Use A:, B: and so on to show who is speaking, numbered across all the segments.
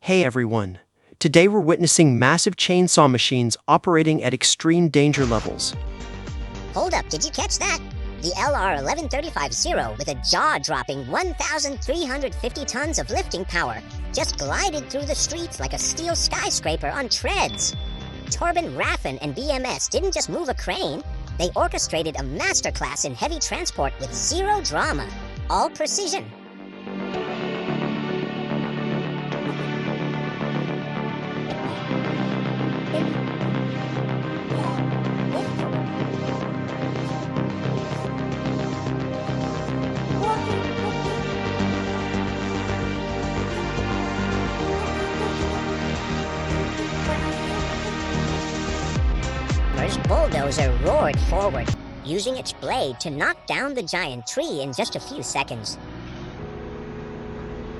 A: Hey everyone. Today we're witnessing massive chainsaw machines operating at extreme danger levels.
B: Hold up, did you catch that? The LR11350 with a jaw-dropping 1,350 tons of lifting power just glided through the streets like a steel skyscraper on treads. Torben Raffen and BMS didn't just move a crane, they orchestrated a masterclass in heavy transport with zero drama, all precision. First bulldozer roared forward, using its blade to knock down the giant tree in just a few seconds.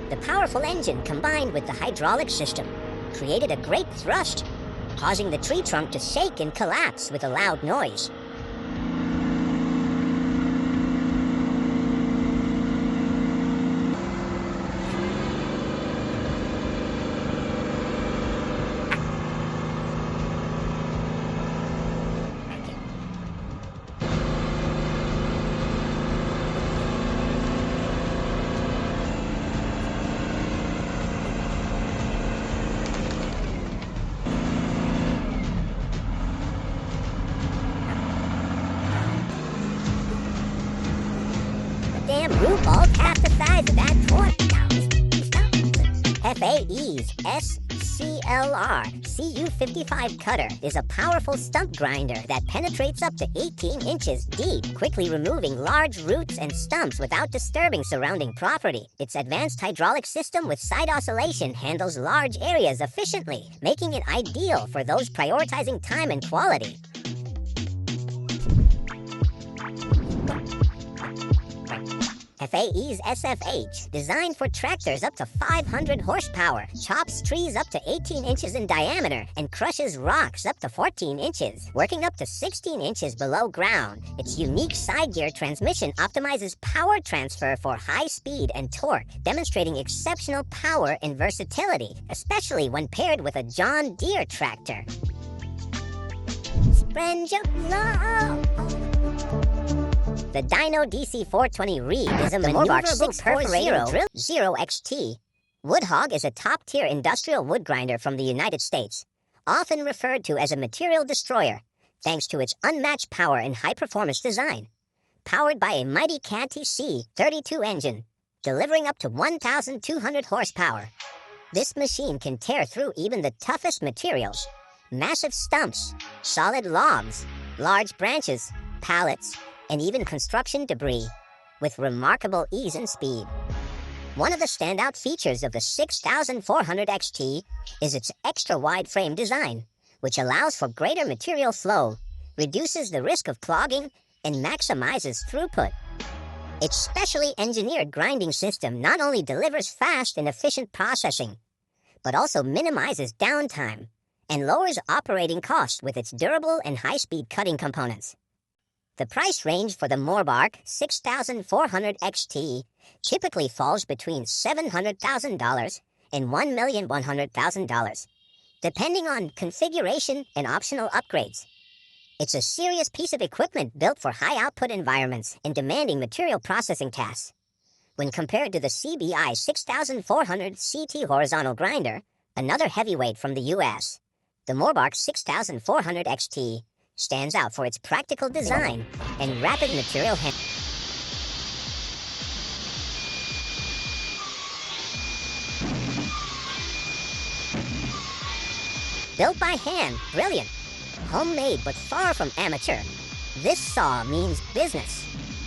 B: The powerful engine combined with the hydraulic system created a great thrust, causing the tree trunk to shake and collapse with a loud noise. Damn root ball's half the size of that torch. FAE's SCLR CU55 cutter is a powerful stump grinder that penetrates up to 18 inches deep, quickly removing large roots and stumps without disturbing surrounding property. Its advanced hydraulic system with side oscillation handles large areas efficiently, making it ideal for those prioritizing time and quality. FAE's SFH, designed for tractors up to 500 horsepower, chops trees up to 18 inches in diameter and crushes rocks up to 14 inches, working up to 16 inches below ground. Its unique side gear transmission optimizes power transfer for high speed and torque, demonstrating exceptional power and versatility, especially when paired with a John Deere tractor. Spread your love. The Dyno DC420 Reed is a maneuverable perforating drill 0XT. Woodhog is a top-tier industrial wood grinder from the United States, often referred to as a material destroyer, thanks to its unmatched power and high-performance design. Powered by a mighty Canty C32 engine, delivering up to 1,200 horsepower. This machine can tear through even the toughest materials, massive stumps, solid logs, large branches, pallets, and even construction debris, with remarkable ease and speed. One of the standout features of the 6400 XT is its extra-wide frame design, which allows for greater material flow, reduces the risk of clogging, and maximizes throughput. Its specially engineered grinding system not only delivers fast and efficient processing, but also minimizes downtime and lowers operating costs with its durable and high-speed cutting components. The price range for the Morbark 6400 XT typically falls between $700,000 and $1,100,000, depending on configuration and optional upgrades. It's a serious piece of equipment built for high-output environments and demanding material processing tasks. When compared to the CBI 6400 CT horizontal grinder, another heavyweight from the US, the Morbark 6400 XT stands out for its practical design and rapid material handling. Built by hand, brilliant. Homemade but far from amateur. This saw means business.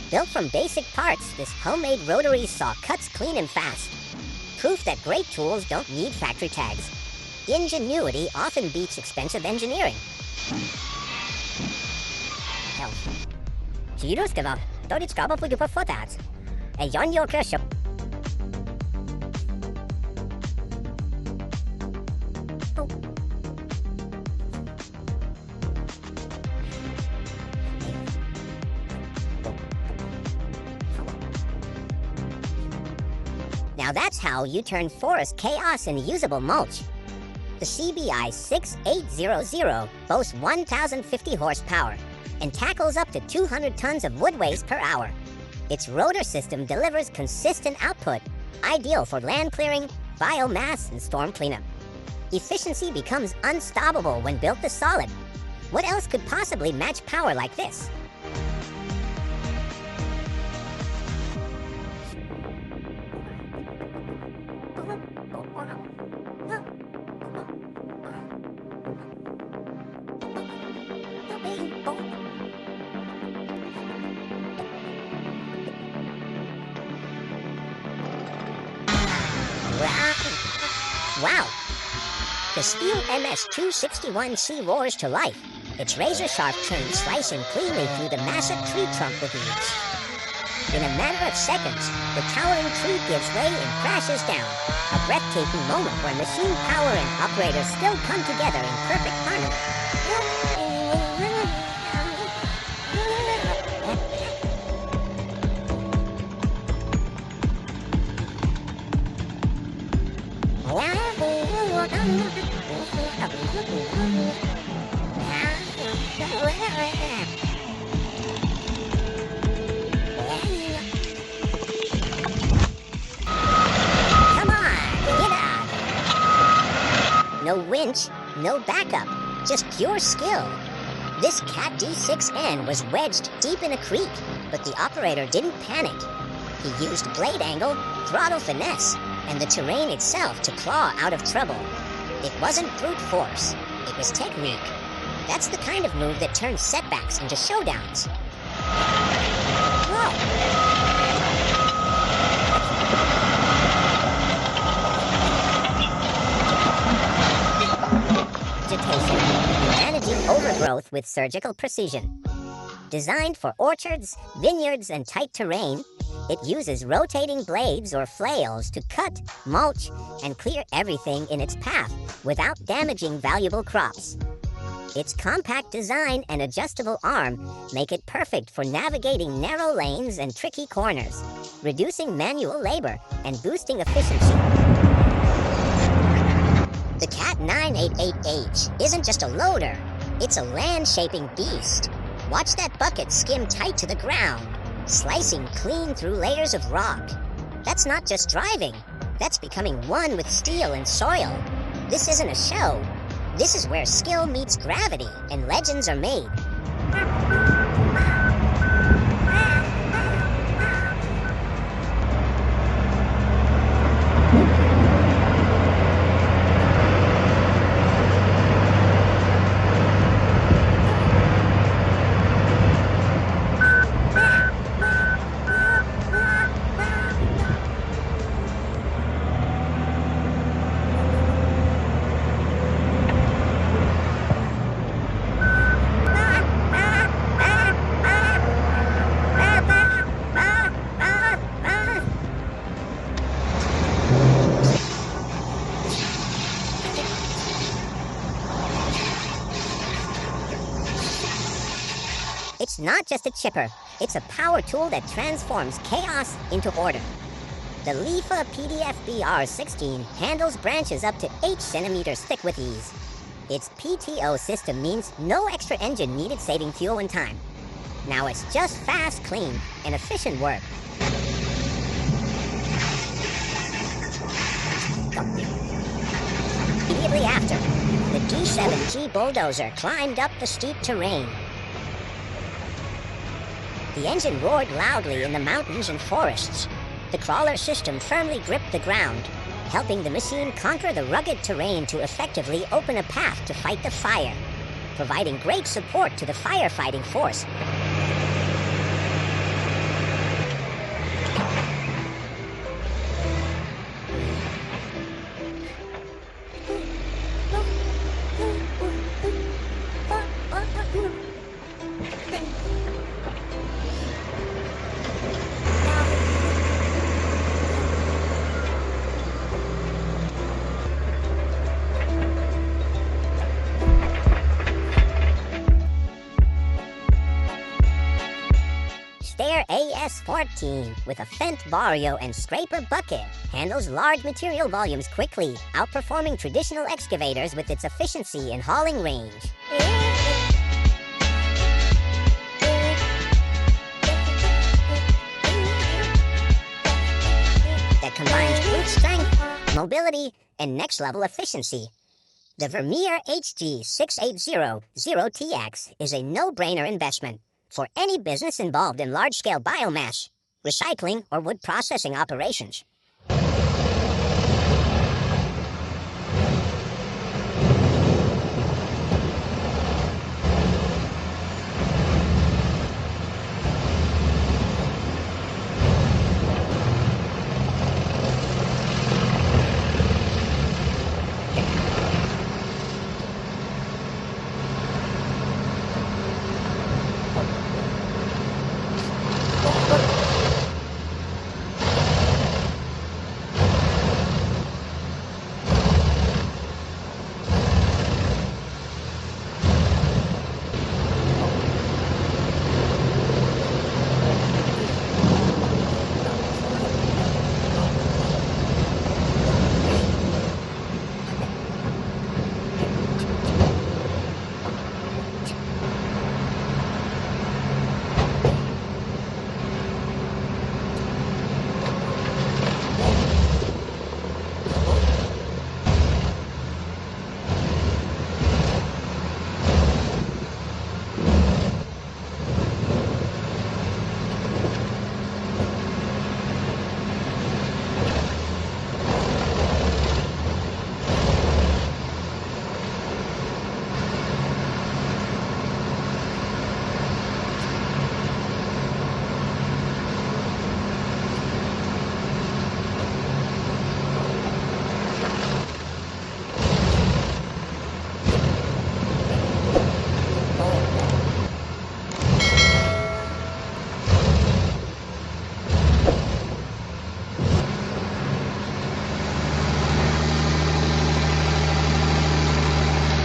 B: Built from basic parts, this homemade rotary saw cuts clean and fast. Proof that great tools don't need factory tags. Ingenuity often beats expensive engineering. 지루스케가 또리츠가바 부두퍼 포tats. A 연료 크셔. Now Now that's how you turn forest chaos into usable mulch. The CBI 6800 boasts 1,050 horsepower and tackles up to 200 tons of wood waste per hour. Its rotor system delivers consistent output, ideal for land clearing, biomass, and storm cleanup. Efficiency becomes unstoppable when built to solid. What else could possibly match power like this? Wow! The steel MS-261C roars to life, its razor-sharp trim slicing cleanly through the massive tree trunk with ease. In a matter of seconds, the towering tree gives way and crashes down, a breathtaking moment where machine power and operators still come together in perfect harmony. No winch, no backup, just pure skill. This Cat D6N was wedged deep in a creek, but the operator didn't panic. He used blade angle, throttle finesse, and the terrain itself to claw out of trouble. It wasn't brute force, it was technique. That's the kind of move that turns setbacks into showdowns. Whoa! Managing overgrowth with surgical precision. Designed for orchards, vineyards, and tight terrain, it uses rotating blades or flails to cut, mulch, and clear everything in its path without damaging valuable crops. Its compact design and adjustable arm make it perfect for navigating narrow lanes and tricky corners, reducing manual labor and boosting efficiency. The Cat 988H isn't just a loader, it's a land-shaping beast. Watch that bucket skim tight to the ground, slicing clean through layers of rock. That's not just driving, that's becoming one with steel and soil. This isn't a show. This is where skill meets gravity and legends are made. It's not just a chipper, it's a power tool that transforms chaos into order. The Lefa PDF BR16 handles branches up to 8 centimeters thick with ease. Its PTO system means no extra engine needed, saving fuel and time. Now it's just fast, clean, and efficient work. Immediately after, the D7G bulldozer climbed up the steep terrain. The engine roared loudly in the mountains and forests. The crawler system firmly gripped the ground, helping the machine conquer the rugged terrain to effectively open a path to fight the fire, providing great support to the firefighting force. 14 with a Fendt Vario and scraper bucket handles large material volumes quickly, outperforming traditional excavators with its efficiency and hauling range. That combines brute strength, mobility, and next-level efficiency. The Vermeer HG6800TX is a no-brainer investment for any business involved in large-scale biomass, recycling, or wood processing operations.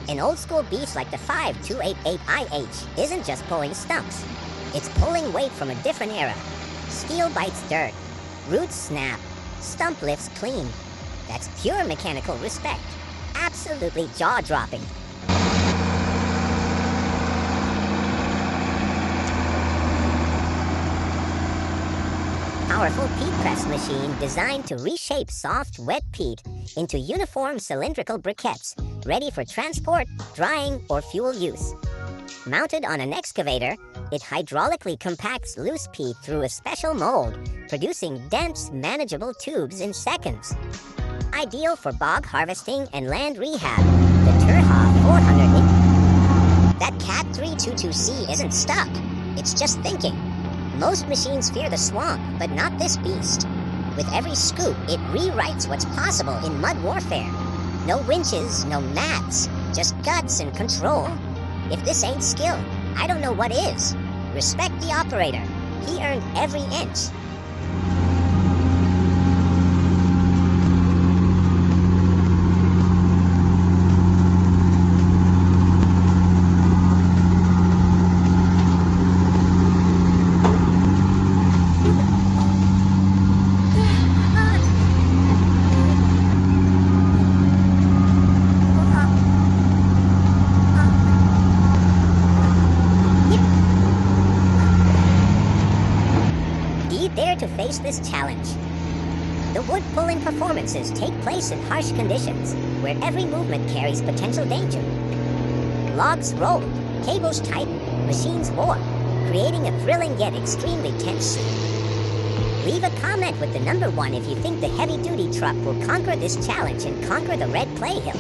B: An old-school beast like the 5288IH isn't just pulling stumps. It's pulling weight from a different era. Steel bites dirt. Roots snap. Stump lifts clean. That's pure mechanical respect. Absolutely jaw-dropping. Powerful peat press machine designed to reshape soft, wet peat into uniform cylindrical briquettes, ready for transport, drying, or fuel use. Mounted on an excavator, it hydraulically compacts loose peat through a special mold, producing dense, manageable tubes in seconds. Ideal for bog harvesting and land rehab, the Terha 400. That Cat 322C isn't stuck. It's just thinking. Most machines fear the swamp, but not this beast. With every scoop, it rewrites what's possible in mud warfare. No winches, no mats, just guts and control. If this ain't skill, I don't know what is. Respect the operator. He earned every inch. To face this challenge. The wood pulling performances take place in harsh conditions, where every movement carries potential danger. Logs roll, cables tighten, machines roar, creating a thrilling yet extremely tense scene. Leave a comment with the number 1 if you think the heavy-duty truck will conquer this challenge and conquer the red clay hill.